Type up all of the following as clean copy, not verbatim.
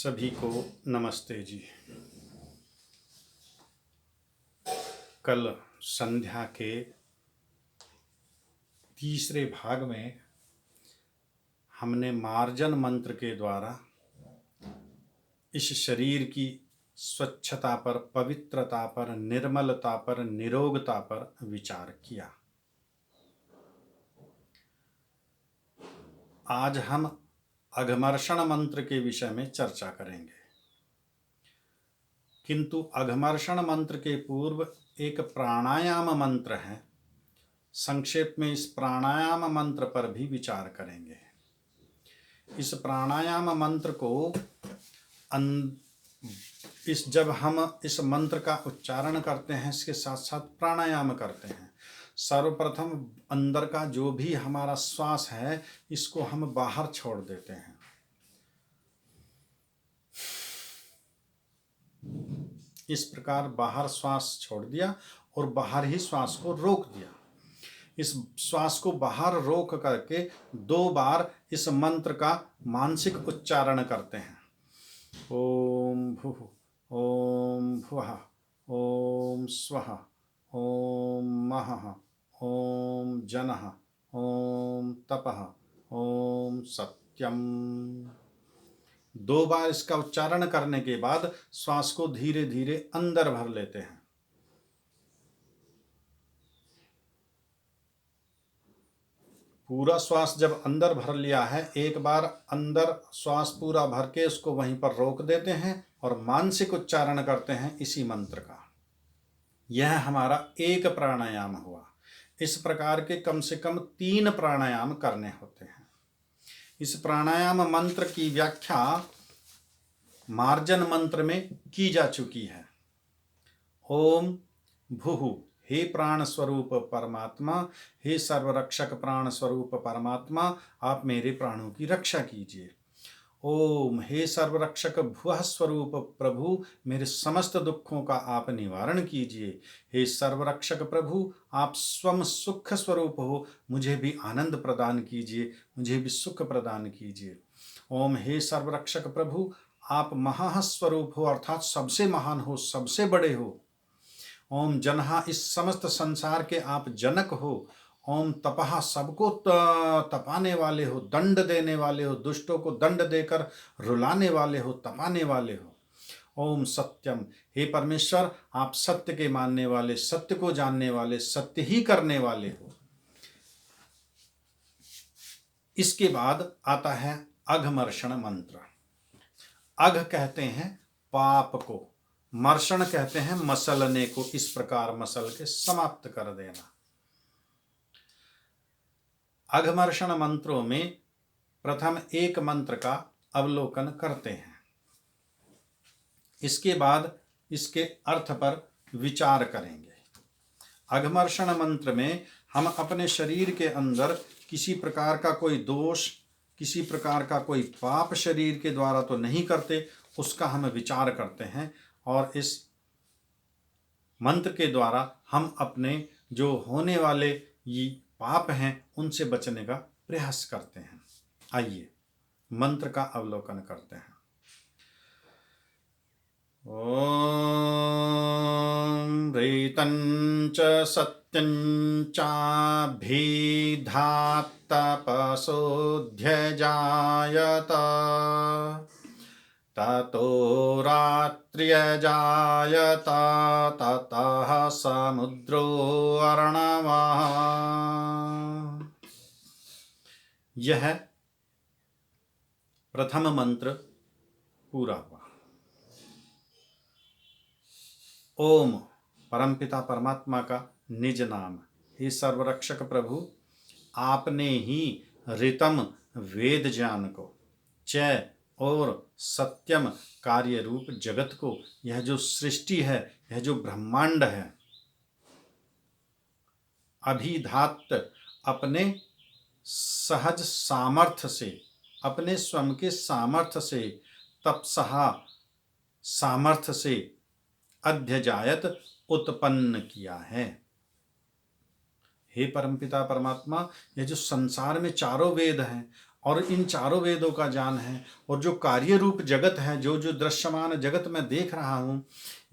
सभी को नमस्ते जी। कल संध्या के तीसरे भाग में हमने मार्जन मंत्र के द्वारा इस शरीर की स्वच्छता पर, पवित्रता पर, निर्मलता पर, निरोगता पर विचार किया। आज हम अघमर्षण मंत्र के विषय में चर्चा करेंगे, किंतु अघमर्षण मंत्र के पूर्व एक प्राणायाम मंत्र है। संक्षेप में इस प्राणायाम मंत्र पर भी विचार करेंगे। इस प्राणायाम मंत्र को जब हम इस मंत्र का उच्चारण करते हैं, इसके साथ साथ प्राणायाम करते हैं। सर्वप्रथम अंदर का जो भी हमारा श्वास है, इसको हम बाहर छोड़ देते हैं। इस प्रकार बाहर श्वास छोड़ दिया और बाहर ही श्वास को रोक दिया। इस श्वास को बाहर रोक करके 2 बार इस मंत्र का मानसिक उच्चारण करते हैं। ओम भुः, ओम भुवः, ओम स्वः, ओम महः, ओम जनः, ओम तपः, ओम सत्यम। 2 बार इसका उच्चारण करने के बाद श्वास को धीरे धीरे अंदर भर लेते हैं। पूरा श्वास जब अंदर भर लिया है, एक बार अंदर श्वास पूरा भर के उसको वहीं पर रोक देते हैं और मानसिक उच्चारण करते हैं इसी मंत्र का। यह हमारा एक प्राणायाम हुआ। इस प्रकार के कम से कम 3 प्राणायाम करने होते हैं। इस प्राणायाम मंत्र की व्याख्या मार्जन मंत्र में की जा चुकी है। ओम भुः, हे प्राण स्वरूप परमात्मा, हे सर्वरक्षक प्राण स्वरूप परमात्मा, आप मेरे प्राणों की रक्षा कीजिए। ओम, हे सर्वरक्षक भुवः स्वरूप प्रभु, मेरे समस्त दुखों का आप निवारण कीजिए। हे सर्वरक्षक प्रभु, आप स्वयं सुख स्वरूप हो, मुझे भी आनंद प्रदान कीजिए, मुझे भी सुख प्रदान कीजिए। ओम, हे सर्वरक्षक प्रभु, आप महास्वरूप हो, अर्थात सबसे महान हो, सबसे बड़े हो। ओम जनहा, इस समस्त संसार के आप जनक हो। ओम तपः, सबको तपाने वाले हो, दंड देने वाले हो, दुष्टों को दंड देकर रुलाने वाले हो, तपाने वाले हो। ओम सत्यम, हे परमेश्वर, आप सत्य के मानने वाले, सत्य को जानने वाले, सत्य ही करने वाले हो। इसके बाद आता है अघमर्षण मंत्र। अघ कहते हैं पाप को, मर्षण कहते हैं मसलने को। इस प्रकार मसल के समाप्त कर देना। अघमर्षण मंत्रों में प्रथम एक मंत्र का अवलोकन करते हैं। इसके बाद इसके अर्थ पर विचार करेंगे। अघमर्षण मंत्र में हम अपने शरीर के अंदर किसी प्रकार का कोई दोष, किसी प्रकार का कोई पाप शरीर के द्वारा तो नहीं करते, उसका हम विचार करते हैं और इस मंत्र के द्वारा हम अपने जो होने वाले ये पाप हैं उनसे बचने का प्रयास करते हैं। आइए मंत्र का अवलोकन करते हैं। ओम ह्रीतं च सत्यं चाभिधात् तपसोऽध्यजायत ततो रात्र्यजायत ततः समुद्रो अर्णवः। यह प्रथम मंत्र पूरा हुआ। ओम परमपिता परमात्मा का निज नाम। हे सर्वरक्षक प्रभु, आपने ही ऋतम वेद ज्ञान को, च और सत्यम कार्य रूप जगत को, यह जो सृष्टि है, यह जो ब्रह्मांड है, अभिधात अपने सहज सामर्थ्य से, अपने स्वयं के सामर्थ्य से, तपसहा सामर्थ्य से, अध्यजायत उत्पन्न किया है। हे परमपिता परमात्मा, यह जो संसार में चारों वेद हैं, और इन चारों वेदों का ज्ञान है, और जो कार्य रूप जगत है, जो जो दृश्यमान जगत मैं देख रहा हूँ,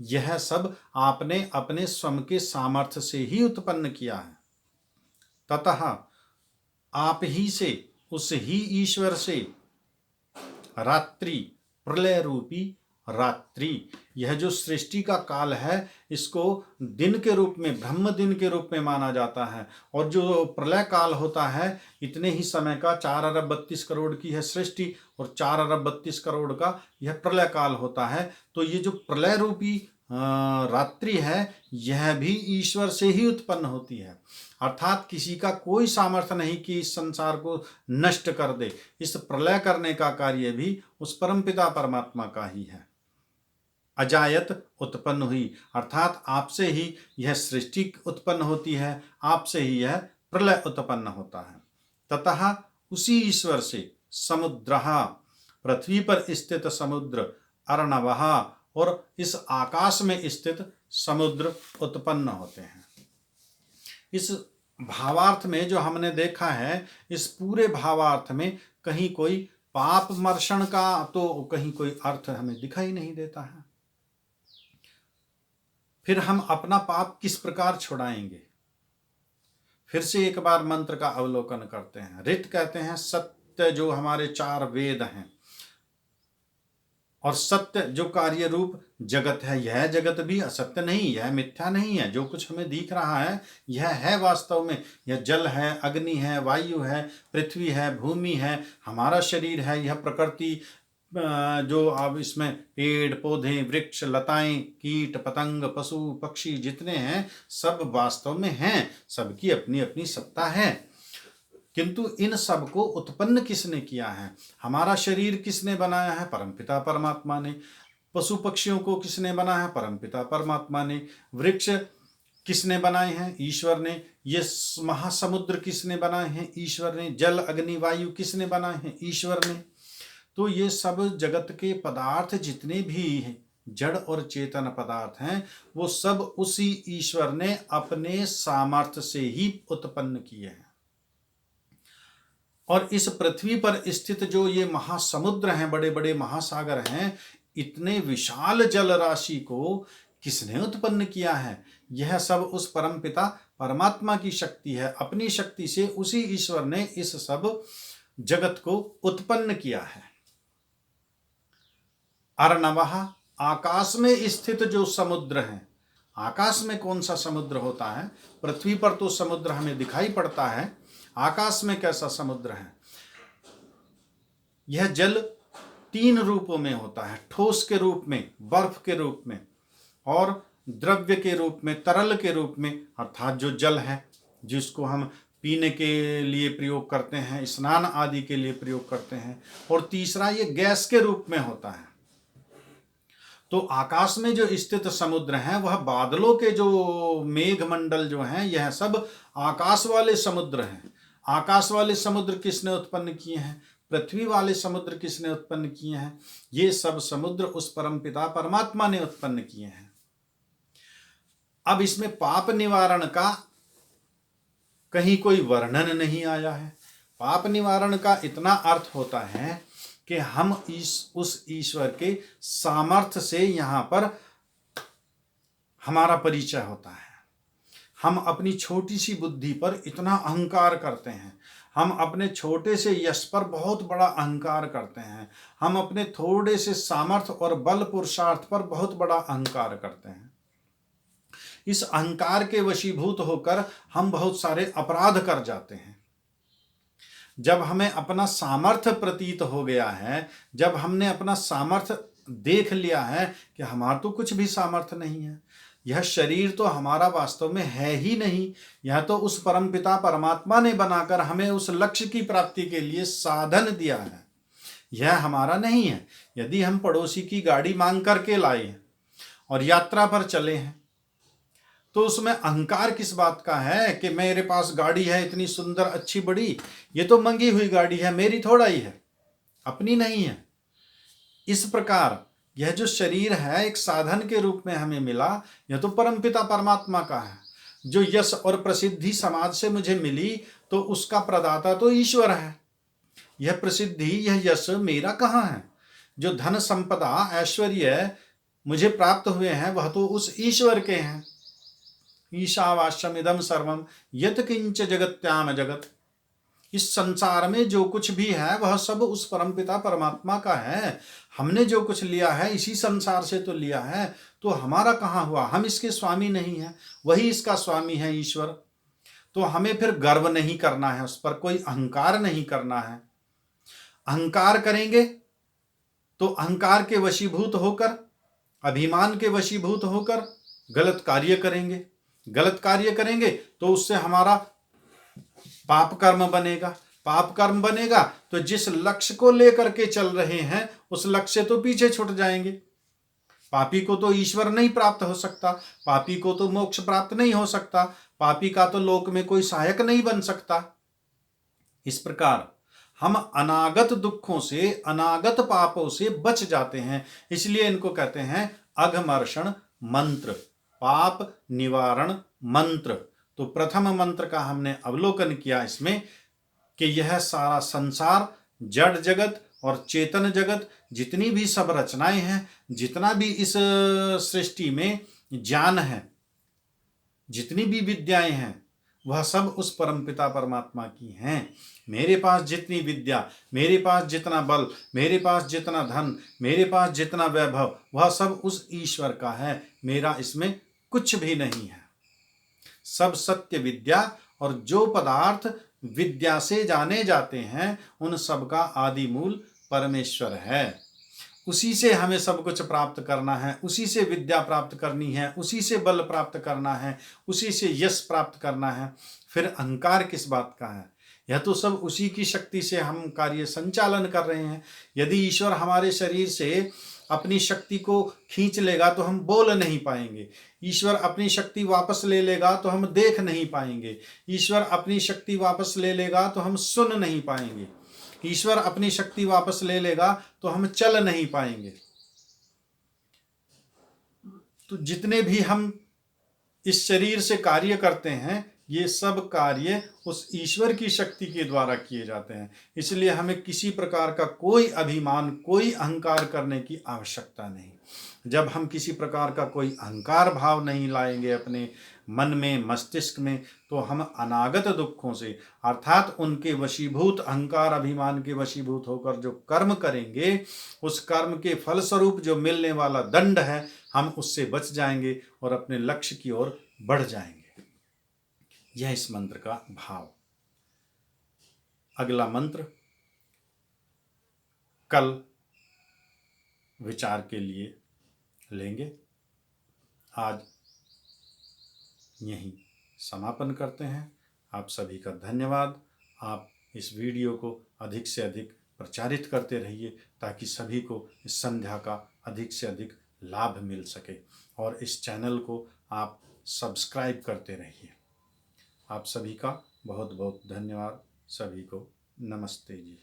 यह सब आपने अपने स्वयं के सामर्थ्य से ही उत्पन्न किया है। ततः आप ही से, उस ही ईश्वर से रात्रि, प्रलय रूपी रात्रि, यह जो सृष्टि का काल है, इसको दिन के रूप में, ब्रह्म दिन के रूप में माना जाता है। और जो प्रलय काल होता है, इतने ही समय का 4 अरब 32 करोड़ की है सृष्टि, और 4 अरब 32 करोड़ का यह प्रलय काल होता है। तो ये जो प्रलय रूपी रात्रि है, यह भी ईश्वर से ही उत्पन्न होती है। अर्थात किसी का कोई सामर्थ्य नहीं कि इस संसार को नष्ट कर दे। इस प्रलय करने का कार्य भी उस परमपिता परमात्मा का ही है। अजायत उत्पन्न हुई, अर्थात आपसे ही यह सृष्टि उत्पन्न होती है, आपसे ही यह प्रलय उत्पन्न होता है। ततः उसी ईश्वर से समुद्रः, पृथ्वी पर स्थित समुद्र, अर्णवः, और इस आकाश में स्थित समुद्र उत्पन्न होते हैं। इस भावार्थ में जो हमने देखा है, इस पूरे भावार्थ में कहीं कोई पाप मर्षण का तो कहीं कोई अर्थ हमें दिखाई नहीं देता है। फिर हम अपना पाप किस प्रकार छुड़ाएंगे? फिर से एक बार मंत्र का अवलोकन करते हैं। ऋत कहते हैं सत्य, जो हमारे 4 वेद हैं, और सत्य जो कार्य रूप जगत है, यह जगत भी असत्य नहीं, यह मिथ्या नहीं है। जो कुछ हमें दिख रहा है, यह है वास्तव में। यह जल है, अग्नि है, वायु है, पृथ्वी है, भूमि है, हमारा शरीर है, यह प्रकृति, जो अब इसमें पेड़ पौधे, वृक्ष, लताएं, कीट पतंग, पशु पक्षी जितने हैं, सब वास्तव में हैं। सबकी अपनी अपनी सत्ता है। किंतु इन सब को उत्पन्न किसने किया है? हमारा शरीर किसने बनाया है? परमपिता परमात्मा ने। पशु पक्षियों को किसने बनाया है? परमपिता परमात्मा ने। वृक्ष किसने बनाए हैं? ईश्वर ने। ये महासमुद्र किसने बनाए हैं? ईश्वर ने। जल अग्नि वायु किसने बनाए हैं? ईश्वर ने। तो ये सब जगत के पदार्थ जितने भी हैं, जड़ और चेतन पदार्थ हैं, वो सब उसी ईश्वर ने अपने सामर्थ्य से ही उत्पन्न किए हैं। और इस पृथ्वी पर स्थित जो ये महासमुद्र हैं, बड़े बड़े महासागर हैं, इतने विशाल जल राशि को किसने उत्पन्न किया है? यह सब उस परमपिता परमात्मा की शक्ति है। अपनी शक्ति से उसी ईश्वर ने इस सब जगत को उत्पन्न किया है। अर्णवः, आकाश में स्थित जो समुद्र है। आकाश में कौन सा समुद्र होता है? पृथ्वी पर तो समुद्र हमें दिखाई पड़ता है, आकाश में कैसा समुद्र है? यह जल 3 रूपों में होता है। ठोस के रूप में, बर्फ के रूप में, और द्रव्य के रूप में, तरल के रूप में, अर्थात जो जल है, जिसको हम पीने के लिए प्रयोग करते हैं, स्नान आदि के लिए प्रयोग करते हैं। और तीसरा ये गैस के रूप में होता है। तो आकाश में जो स्थित समुद्र है, वह बादलों के जो मेघमंडल जो हैं, यह सब आकाश वाले समुद्र हैं। आकाश वाले समुद्र किसने उत्पन्न किए हैं? पृथ्वी वाले समुद्र किसने उत्पन्न किए हैं? ये सब समुद्र उस परमपिता परमात्मा ने उत्पन्न किए हैं। अब इसमें पाप निवारण का कहीं कोई वर्णन नहीं आया है। पाप निवारण का इतना अर्थ होता है कि हम उस ईश्वर के सामर्थ्य से यहाँ पर हमारा परिचय होता है। हम अपनी छोटी सी बुद्धि पर इतना अहंकार करते हैं, हम अपने छोटे से यश पर बहुत बड़ा अहंकार करते हैं, हम अपने थोड़े से सामर्थ्य और बल पुरुषार्थ पर बहुत बड़ा अहंकार करते हैं। इस अहंकार के वशीभूत होकर हम बहुत सारे अपराध कर जाते हैं। जब हमें अपना सामर्थ्य प्रतीत हो गया है, जब हमने अपना सामर्थ्य देख लिया है कि हमारा तो कुछ भी सामर्थ्य नहीं है, यह शरीर तो हमारा वास्तव में है ही नहीं, यह तो उस परमपिता परमात्मा ने बनाकर हमें उस लक्ष्य की प्राप्ति के लिए साधन दिया है, यह हमारा नहीं है। यदि हम पड़ोसी की गाड़ी मांग करके लाए हैं और यात्रा पर चले हैं, तो उसमें अहंकार किस बात का है कि मेरे पास गाड़ी है इतनी सुंदर अच्छी बड़ी, ये तो मंगी हुई गाड़ी है, मेरी थोड़ा ही है, अपनी नहीं है। इस प्रकार यह जो शरीर है एक साधन के रूप में हमें मिला, यह तो परमपिता परमात्मा का है। जो यश और प्रसिद्धि समाज से मुझे मिली, तो उसका प्रदाता तो ईश्वर है। यह प्रसिद्धि, यह यश मेरा कहाँ है? जो धन संपदा ऐश्वर्य मुझे प्राप्त हुए हैं वह तो उस ईश्वर के हैं। ईशावास्यमिदं सर्वं यत् किंच जगत्याम जगत। इस संसार में जो कुछ भी है वह सब उस परमपिता परमात्मा का है। हमने जो कुछ लिया है इसी संसार से तो लिया है, तो हमारा कहाँ हुआ? हम इसके स्वामी नहीं हैं, वही इसका स्वामी है ईश्वर। तो हमें फिर गर्व नहीं करना है, उस पर कोई अहंकार नहीं करना है। अहंकार करेंगे तो अहंकार के वशीभूत होकर, अभिमान के वशीभूत होकर गलत कार्य करेंगे। गलत कार्य करेंगे तो उससे हमारा पाप कर्म बनेगा। पाप कर्म बनेगा तो जिस लक्ष्य को लेकर के चल रहे हैं उस लक्ष्य से तो पीछे छूट जाएंगे। पापी को तो ईश्वर नहीं प्राप्त हो सकता, पापी को तो मोक्ष प्राप्त नहीं हो सकता, पापी का तो लोक में कोई सहायक नहीं बन सकता। इस प्रकार हम अनागत दुखों से, अनागत पापों से बच जाते हैं। इसलिए इनको कहते हैं अघमर्षण मंत्र, पाप निवारण मंत्र। तो प्रथम मंत्र का हमने अवलोकन किया इसमें कि यह सारा संसार, जड़ जगत और चेतन जगत, जितनी भी सब रचनाएं हैं, जितना भी इस सृष्टि में ज्ञान है, जितनी भी विद्याएं हैं, वह सब उस परमपिता परमात्मा की हैं। मेरे पास जितनी विद्या, मेरे पास जितना बल, मेरे पास जितना धन, मेरे पास जितना वैभव, वह सब उस ईश्वर का है। मेरा इसमें कुछ भी नहीं है। सब सत्य विद्या और जो पदार्थ विद्या से जाने जाते हैं उन सब का आदि मूल परमेश्वर है। उसी से हमें सब कुछ प्राप्त करना है, उसी से विद्या प्राप्त करनी है, उसी से बल प्राप्त करना है, उसी से यश प्राप्त करना है। फिर अहंकार किस बात का है? यह तो सब उसी की शक्ति से हम कार्य संचालन कर रहे हैं। यदि ईश्वर हमारे शरीर से अपनी शक्ति को खींच लेगा तो हम बोल नहीं पाएंगे। ईश्वर अपनी शक्ति वापस ले लेगा तो हम देख नहीं पाएंगे। ईश्वर अपनी शक्ति वापस ले लेगा तो हम सुन नहीं पाएंगे। ईश्वर अपनी शक्ति वापस ले लेगा तो हम चल नहीं पाएंगे। तो जितने भी हम इस शरीर से कार्य करते हैं, ये सब कार्य उस ईश्वर की शक्ति के द्वारा किए जाते हैं। इसलिए हमें किसी प्रकार का कोई अभिमान, कोई अहंकार करने की आवश्यकता नहीं। जब हम किसी प्रकार का कोई अहंकार भाव नहीं लाएंगे अपने मन में, मस्तिष्क में, तो हम अनागत दुखों से, अर्थात उनके वशीभूत, अहंकार अभिमान के वशीभूत होकर जो कर्म करेंगे, उस कर्म के फलस्वरूप जो मिलने वाला दंड है, हम उससे बच जाएंगे और अपने लक्ष्य की ओर बढ़ जाएंगे। यह इस मंत्र का भाव। अगला मंत्र कल विचार के लिए लेंगे। आज यहीं समापन करते हैं। आप सभी का धन्यवाद। आप इस वीडियो को अधिक से अधिक प्रचारित करते रहिए ताकि सभी को इस संध्या का अधिक से अधिक लाभ मिल सके, और इस चैनल को आप सब्सक्राइब करते रहिए। आप सभी का बहुत बहुत धन्यवाद। सभी को नमस्ते जी।